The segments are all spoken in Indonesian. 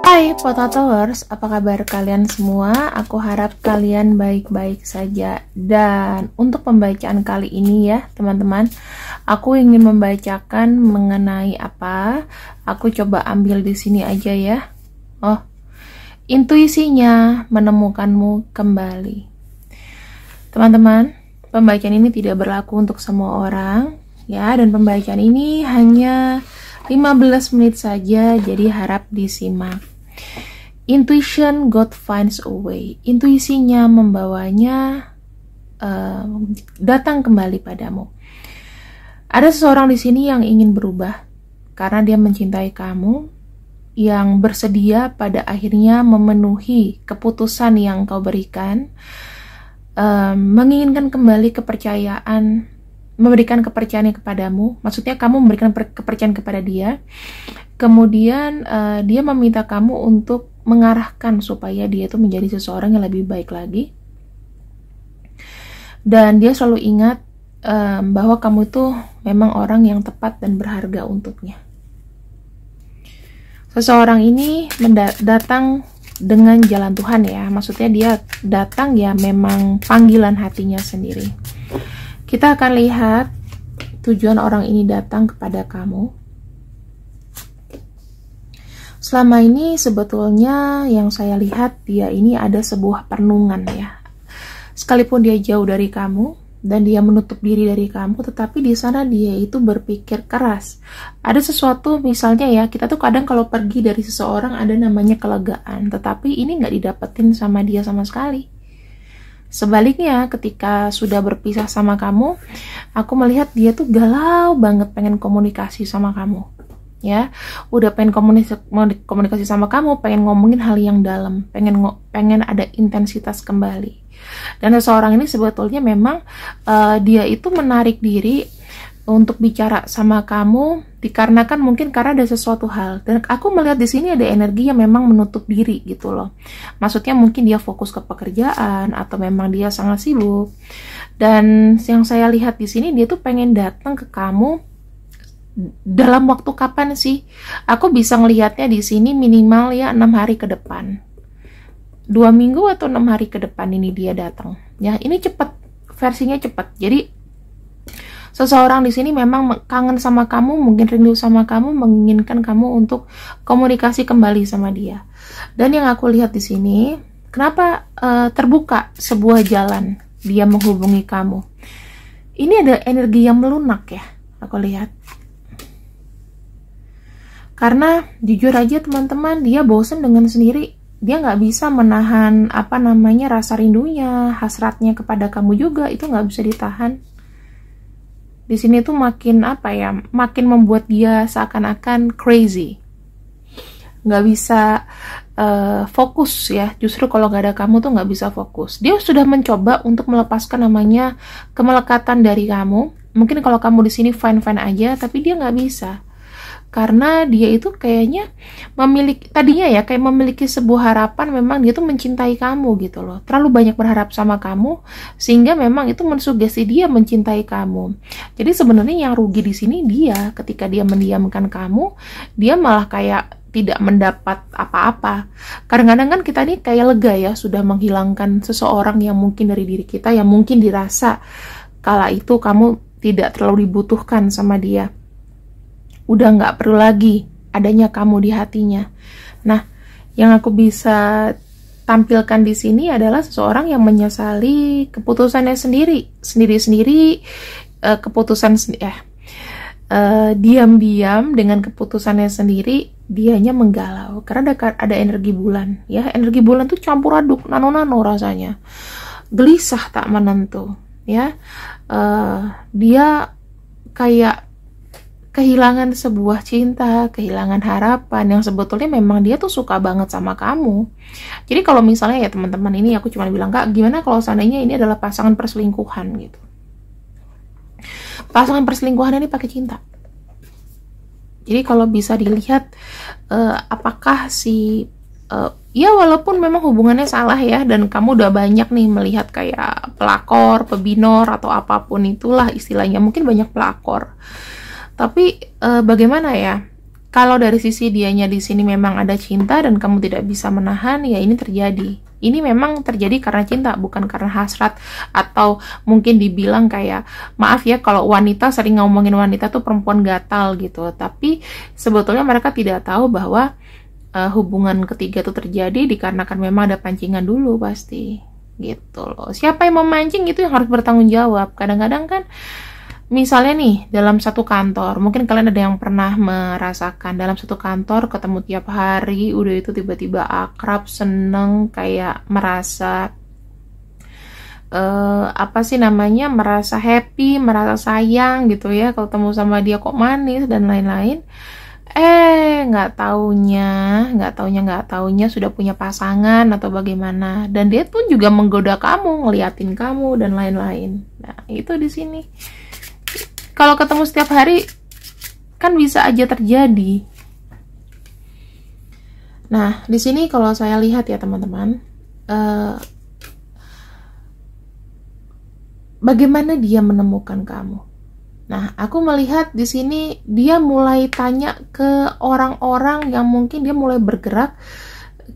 Hai Potatowers, apa kabar kalian semua? Aku harap kalian baik-baik saja. Dan untuk pembacaan kali ini ya teman-teman, aku ingin membacakan mengenai apa? Aku coba ambil di sini aja ya. Oh, intuisinya menemukanmu kembali. Teman-teman, pembacaan ini tidak berlaku untuk semua orang ya, dan pembacaan ini hanya 15 menit saja, jadi harap disimak. Intuition, God finds a way. Intuisinya membawanya datang kembali padamu. Ada seseorang di sini yang ingin berubah karena dia mencintai kamu, yang bersedia pada akhirnya memenuhi keputusan yang kau berikan, menginginkan kembali kepercayaan, memberikan kepercayaan kepadamu. Maksudnya kamu memberikan kepercayaan kepada dia. Kemudian dia meminta kamu untuk mengarahkan supaya dia itu menjadi seseorang yang lebih baik lagi. Dan dia selalu ingat bahwa kamu itu memang orang yang tepat dan berharga untuknya. Seseorang ini datang dengan jalan Tuhan ya. Maksudnya dia datang ya memang panggilan hatinya sendiri. Kita akan lihat tujuan orang ini datang kepada kamu. Selama ini sebetulnya yang saya lihat dia ini ada sebuah perenungan ya. Sekalipun dia jauh dari kamu dan dia menutup diri dari kamu, tetapi di sana dia itu berpikir keras. Ada sesuatu misalnya ya, kita tuh kadang kalau pergi dari seseorang ada namanya kelegaan, tetapi ini nggak didapetin sama dia sama sekali. Sebaliknya ketika sudah berpisah sama kamu, aku melihat dia tuh galau banget pengen komunikasi sama kamu. Ya, udah pengen komunikasi sama kamu, pengen ngomongin hal yang dalam, pengen ada intensitas kembali. Dan seseorang ini sebetulnya memang dia itu menarik diri untuk bicara sama kamu dikarenakan mungkin karena ada sesuatu hal. Dan aku melihat di sini ada energi yang memang menutup diri gitu loh. Maksudnya mungkin dia fokus ke pekerjaan atau memang dia sangat sibuk. Dan yang saya lihat di sini dia tuh pengen datang ke kamu dalam waktu kapan sih? Aku bisa ngelihatnya di sini minimal ya 6 hari ke depan, 2 minggu atau 6 hari ke depan ini dia datang. Ya, ini cepat, versinya cepat. Jadi seseorang di sini memang kangen sama kamu, mungkin rindu sama kamu, menginginkan kamu untuk komunikasi kembali sama dia. Dan yang aku lihat di sini, kenapa terbuka sebuah jalan dia menghubungi kamu? Ini ada energi yang melunak ya, aku lihat. Karena jujur aja teman-teman, dia bosan dengan sendiri. Dia nggak bisa menahan rasa rindunya, hasratnya kepada kamu juga, itu nggak bisa ditahan. Di sini tuh makin makin membuat dia seakan-akan crazy. Nggak bisa fokus ya. Justru kalau nggak ada kamu tuh nggak bisa fokus. Dia sudah mencoba untuk melepaskan namanya kemelekatan dari kamu. Mungkin kalau kamu di sini fine-fine aja, tapi dia nggak bisa. Karena dia itu kayaknya memiliki sebuah harapan, memang dia tuh mencintai kamu gitu loh. Terlalu banyak berharap sama kamu sehingga memang itu mensugesti dia mencintai kamu. Jadi sebenarnya yang rugi di sini dia, ketika dia mendiamkan kamu, dia malah kayak tidak mendapat apa-apa. Kadang-kadang kan kita nih kayak lega ya, sudah menghilangkan seseorang yang mungkin dari diri kita, yang mungkin dirasa kala itu kamu tidak terlalu dibutuhkan sama dia. Udah nggak perlu lagi adanya kamu di hatinya. Nah, yang aku bisa tampilkan di sini adalah seseorang yang menyesali keputusannya sendiri, diam-diam dengan keputusannya sendiri, dianya menggalau karena ada energi bulan. Ya, energi bulan tuh campur aduk, nano-nano rasanya, gelisah tak menentu. Ya, dia kayak kehilangan sebuah cinta, kehilangan harapan yang sebetulnya memang dia tuh suka banget sama kamu. Jadi kalau misalnya ya teman-teman, ini aku cuma bilang, Kak, gimana kalau seandainya ini adalah pasangan perselingkuhan gitu. Pasangan perselingkuhan ini pakai cinta. Jadi kalau bisa dilihat apakah si ya walaupun memang hubungannya salah ya, dan kamu udah banyak nih melihat kayak pelakor, pebinor atau apapun itulah istilahnya, mungkin banyak pelakor. Tapi bagaimana ya? Kalau dari sisi dianya di sini memang ada cinta dan kamu tidak bisa menahan, ya ini terjadi. Ini memang terjadi karena cinta, bukan karena hasrat. Atau mungkin dibilang kayak, maaf ya kalau wanita sering ngomongin wanita tuh perempuan gatal gitu. Tapi sebetulnya mereka tidak tahu bahwa hubungan ketiga tuh terjadi dikarenakan memang ada pancingan dulu pasti. Gitu loh. Siapa yang memancing itu yang harus bertanggung jawab. Kadang-kadang kan misalnya nih, dalam satu kantor, mungkin kalian ada yang pernah merasakan, dalam satu kantor ketemu tiap hari, udah itu tiba-tiba akrab, seneng, kayak merasa, apa sih namanya, merasa happy, merasa sayang gitu ya, kalau ketemu sama dia kok manis, dan lain-lain. Nggak taunya sudah punya pasangan atau bagaimana. Dan dia pun juga menggoda kamu, ngeliatin kamu, dan lain-lain. Nah, itu di sini. Kalau ketemu setiap hari, kan bisa aja terjadi. Nah, di sini kalau saya lihat ya teman-teman, bagaimana dia menemukan kamu? Nah, aku melihat di sini dia mulai tanya ke orang-orang yang mungkin dia mulai bergerak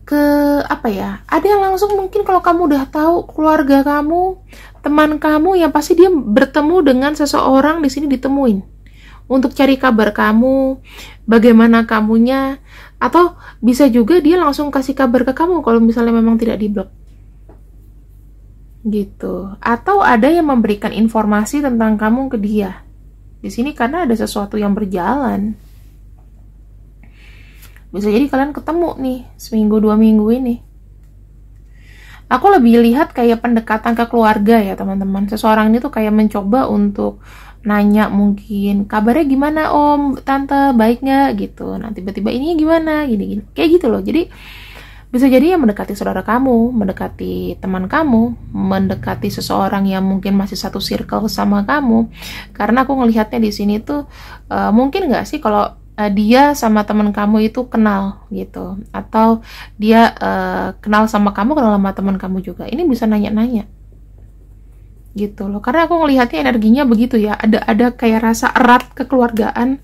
ke apa ya? Ada yang langsung mungkin kalau kamu udah tahu keluarga kamu, teman kamu, yang pasti dia bertemu dengan seseorang di sini ditemuin untuk cari kabar kamu, bagaimana kamunya, atau bisa juga dia langsung kasih kabar ke kamu kalau misalnya memang tidak diblok. Gitu. Atau ada yang memberikan informasi tentang kamu ke dia. Di sini karena ada sesuatu yang berjalan. Bisa jadi kalian ketemu nih seminggu 2 minggu ini. Aku lebih lihat kayak pendekatan ke keluarga ya teman-teman. Seseorang ini tuh kayak mencoba untuk nanya mungkin kabarnya gimana om, tante, baik nggak gitu. Nah tiba-tiba ini gimana, gini-gini. Kayak gitu loh. Jadi bisa jadi yang mendekati saudara kamu, mendekati teman kamu, mendekati seseorang yang mungkin masih satu circle sama kamu. Karena aku ngelihatnya di sini tuh mungkin nggak sih kalau dia sama teman kamu itu kenal gitu, atau dia kenal sama kamu, kenal sama teman kamu juga. Ini bisa nanya-nanya gitu loh. Karena aku ngelihatnya energinya begitu ya, ada kayak rasa erat kekeluargaan.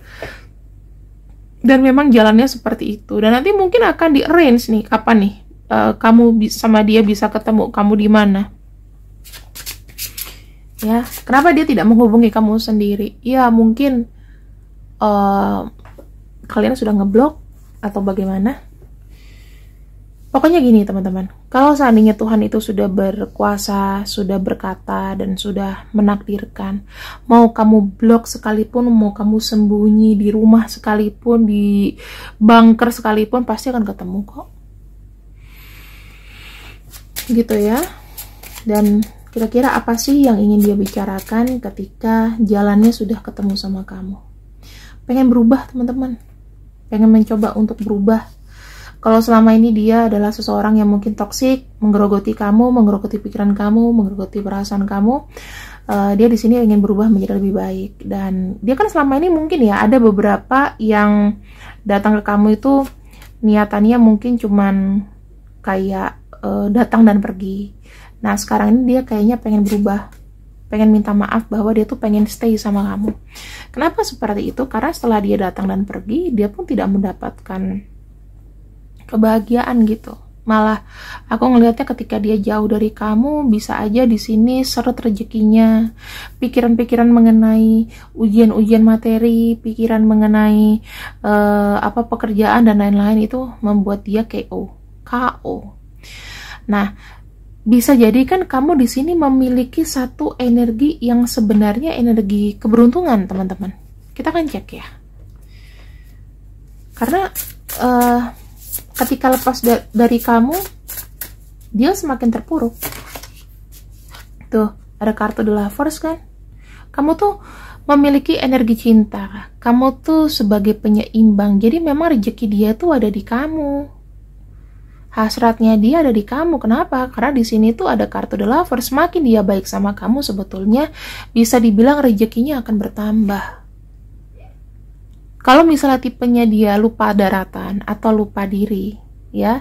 Dan memang jalannya seperti itu. Dan nanti mungkin akan di-arrange nih, kapan nih kamu sama dia bisa ketemu, kamu di mana. Ya, kenapa dia tidak menghubungi kamu sendiri? Ya, mungkin kalian sudah ngeblok atau bagaimana. Pokoknya gini teman-teman, kalau seandainya Tuhan itu sudah berkuasa, sudah berkata, dan sudah menakdirkan, mau kamu blok sekalipun, mau kamu sembunyi di rumah sekalipun, di bunker sekalipun, pasti akan ketemu kok. Gitu ya. Dan kira-kira apa sih yang ingin dia bicarakan ketika jalannya sudah ketemu sama kamu? Pengen berubah teman-teman, pengen mencoba untuk berubah. Kalau selama ini dia adalah seseorang yang mungkin toksik, menggerogoti kamu, menggerogoti pikiran kamu, menggerogoti perasaan kamu, dia di sini ingin berubah menjadi lebih baik. Dan dia kan selama ini mungkin ya ada beberapa yang datang ke kamu itu niatannya mungkin cuman kayak datang dan pergi. Nah sekarang ini dia kayaknya pengen berubah, pengen minta maaf bahwa dia tuh pengen stay sama kamu. Kenapa seperti itu? Karena setelah dia datang dan pergi, dia pun tidak mendapatkan kebahagiaan gitu. Malah aku ngelihatnya ketika dia jauh dari kamu, bisa aja di sini seret rezekinya, pikiran-pikiran mengenai ujian-ujian materi, pikiran mengenai pekerjaan dan lain-lain itu membuat dia KO. Nah, bisa jadi kan kamu di sini memiliki satu energi yang sebenarnya energi keberuntungan, teman-teman. Kita kan cek ya. Karena ketika lepas dari kamu, dia semakin terpuruk. Tuh, ada kartu The Lovers kan? Kamu tuh memiliki energi cinta. Kamu tuh sebagai penyeimbang. Jadi memang rezeki dia tuh ada di kamu. Hasratnya dia ada di kamu. Kenapa? Karena di sini tuh ada kartu The Lovers. Semakin dia baik sama kamu, sebetulnya bisa dibilang rezekinya akan bertambah. Kalau misalnya tipenya dia lupa daratan atau lupa diri, ya,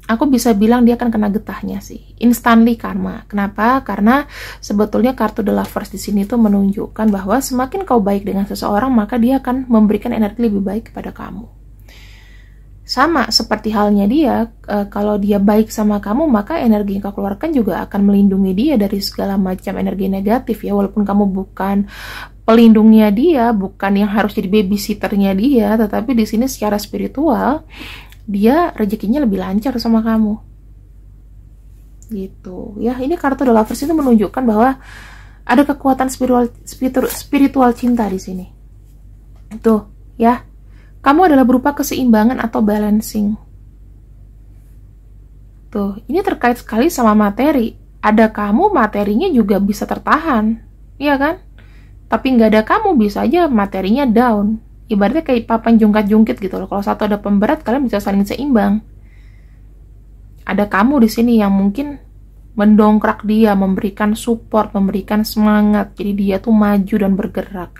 aku bisa bilang dia akan kena getahnya sih, instantly karma. Kenapa? Karena sebetulnya kartu The Lovers di sini tuh menunjukkan bahwa semakin kau baik dengan seseorang, maka dia akan memberikan energi lebih baik kepada kamu. Sama seperti halnya dia, kalau dia baik sama kamu, maka energi yang kau keluarkan juga akan melindungi dia dari segala macam energi negatif ya. Walaupun kamu bukan pelindungnya dia, bukan yang harus jadi babysitternya dia, tetapi di sini secara spiritual dia rezekinya lebih lancar sama kamu gitu ya. Ini kartu The Lovers itu menunjukkan bahwa ada kekuatan spiritual cinta di sini tuh ya. Kamu adalah berupa keseimbangan atau balancing tuh. Ini terkait sekali sama materi. Ada kamu, materinya juga bisa tertahan, iya kan? Tapi nggak ada kamu, bisa aja materinya down. Ibaratnya kayak papan jungkat-jungkit gitu loh. Kalau satu ada pemberat, kalian bisa saling seimbang. Ada kamu di sini yang mungkin mendongkrak dia, memberikan support, memberikan semangat. Jadi dia tuh maju dan bergerak.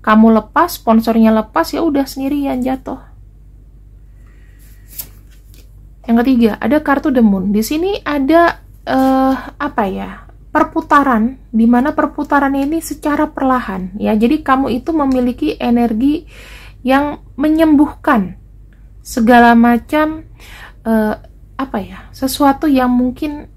Kamu lepas, sponsornya lepas, ya udah sendirian jatuh. Yang ketiga, ada kartu The Moon. Di sini ada apa ya? Perputaran, di mana perputaran ini secara perlahan ya. Jadi kamu itu memiliki energi yang menyembuhkan segala macam apa ya, sesuatu yang mungkin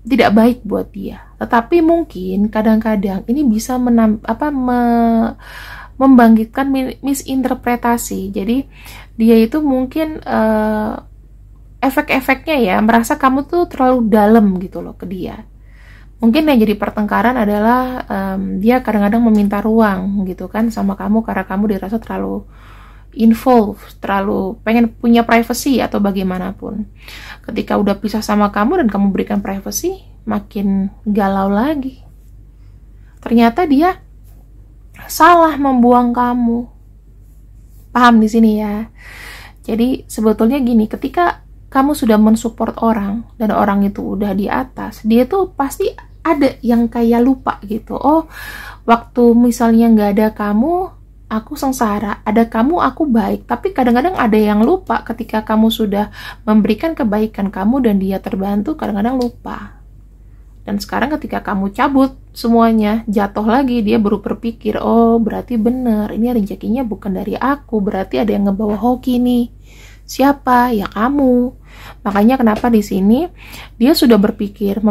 tidak baik buat dia. Tetapi mungkin kadang-kadang ini bisa membangkitkan misinterpretasi. Jadi dia itu mungkin efek-efeknya ya, merasa kamu tuh terlalu dalam gitu loh ke dia. Mungkin yang jadi pertengkaran adalah dia kadang-kadang meminta ruang gitu kan sama kamu karena kamu dirasa terlalu involved, terlalu pengen punya privacy atau bagaimanapun. Ketika udah pisah sama kamu dan kamu berikan privacy, makin galau lagi. Ternyata dia salah membuang kamu. Paham di sini ya? Jadi sebetulnya gini, ketika kamu sudah mensupport orang dan orang itu udah di atas, dia tuh pasti ada yang kayak lupa gitu. Oh, waktu misalnya nggak ada kamu, aku sengsara. Ada kamu, aku baik. Tapi kadang-kadang ada yang lupa ketika kamu sudah memberikan kebaikan kamu dan dia terbantu, kadang-kadang lupa. Dan sekarang ketika kamu cabut semuanya, jatuh lagi, dia baru berpikir, oh berarti bener, ini rezekinya bukan dari aku, berarti ada yang ngebawa hoki nih. Siapa? Ya kamu. Makanya kenapa di sini dia sudah berpikir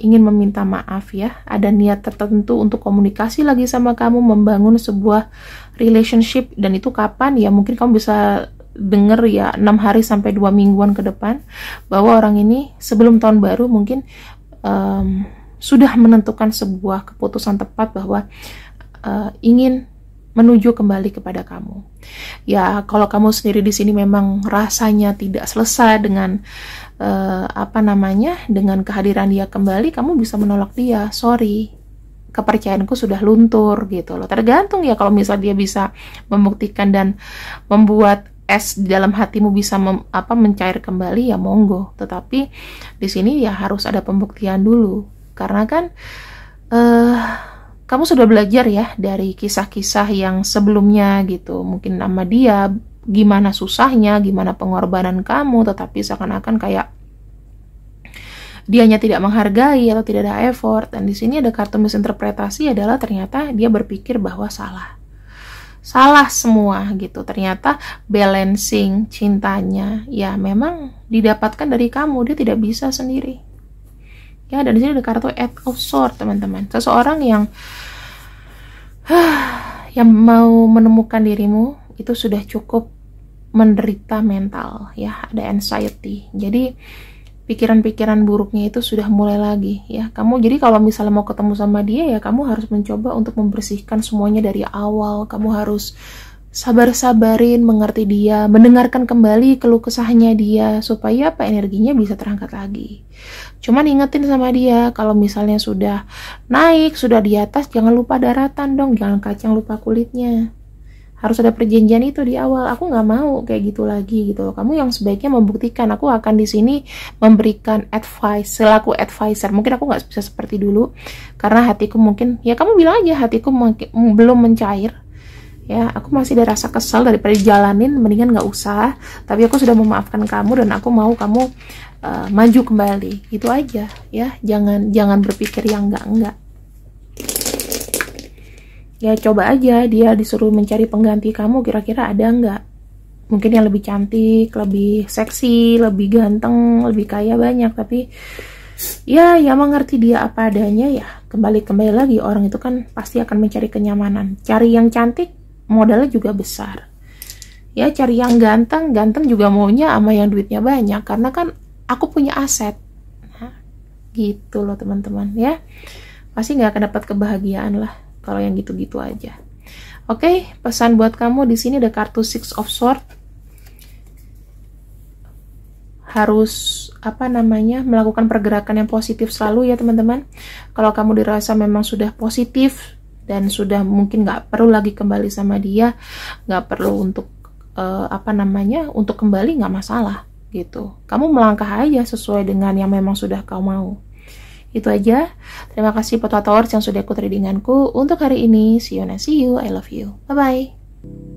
ingin meminta maaf ya. Ada niat tertentu untuk komunikasi lagi sama kamu, membangun sebuah relationship. Dan itu kapan? Ya mungkin kamu bisa denger ya 6 hari sampai 2 mingguan ke depan, bahwa orang ini sebelum tahun baru mungkin sudah menentukan sebuah keputusan tepat bahwa ingin menuju kembali kepada kamu. Ya, kalau kamu sendiri di sini memang rasanya tidak selesai dengan dengan kehadiran dia kembali, kamu bisa menolak dia. Sorry, kepercayaanku sudah luntur gitu loh. Tergantung ya, kalau misal dia bisa membuktikan dan membuat es di dalam hatimu bisa mencair kembali, ya monggo. Tetapi di sini ya harus ada pembuktian dulu, karena kan kamu sudah belajar ya dari kisah-kisah yang sebelumnya gitu. Mungkin sama dia gimana susahnya, gimana pengorbanan kamu, tetapi seakan-akan kayak dianya tidak menghargai atau tidak ada effort. Dan di sini ada kartu misinterpretasi, adalah ternyata dia berpikir bahwa salah semua gitu. Ternyata balancing cintanya ya memang didapatkan dari kamu, dia tidak bisa sendiri. Ya, dan di sini ada kartu Eight of Swords, teman-teman. Seseorang yang mau menemukan dirimu itu sudah cukup menderita mental ya, ada anxiety. Jadi pikiran-pikiran buruknya itu sudah mulai lagi ya. Jadi kalau misalnya mau ketemu sama dia ya kamu harus mencoba untuk membersihkan semuanya dari awal. Kamu harus sabar-sabarin, mengerti dia, mendengarkan kembali keluh kesahnya dia, supaya energinya bisa terangkat lagi. Cuman ingetin sama dia, kalau misalnya sudah naik, sudah di atas, jangan lupa daratan dong, jangan kacang lupa kulitnya. Harus ada perjanjian itu di awal. Aku nggak mau kayak gitu lagi gitu loh. Kamu yang sebaiknya membuktikan. Aku akan di sini memberikan advice selaku advisor. Mungkin aku nggak bisa seperti dulu karena hatiku mungkin, ya kamu bilang aja, hatiku belum mencair. Ya, aku masih ada rasa kesal, daripada dijalanin mendingan nggak usah. Tapi aku sudah memaafkan kamu dan aku mau kamu maju kembali. Itu aja ya. Jangan berpikir yang enggak. Ya coba aja dia disuruh mencari pengganti kamu, kira-kira ada nggak? Mungkin yang lebih cantik, lebih seksi, lebih ganteng, lebih kaya, banyak. Tapi ya mengerti dia apa adanya ya. Kembali lagi, orang itu kan pasti akan mencari kenyamanan. Cari yang cantik, modalnya juga besar. Ya cari yang ganteng juga maunya sama yang duitnya banyak, karena kan aku punya aset. Nah, gitu loh teman-teman ya. Pasti nggak akan dapat kebahagiaan lah kalau yang gitu-gitu aja. Oke, pesan buat kamu di sini ada kartu Six of Swords. Harus melakukan pergerakan yang positif selalu ya teman-teman. Kalau kamu dirasa memang sudah positif dan sudah mungkin nggak perlu lagi kembali sama dia, nggak perlu untuk untuk kembali, nggak masalah gitu. Kamu melangkah aja sesuai dengan yang memang sudah kau mau. Itu aja. Terima kasih Potators yang sudah ikut readinganku untuk hari ini. See you, I love you. Bye bye.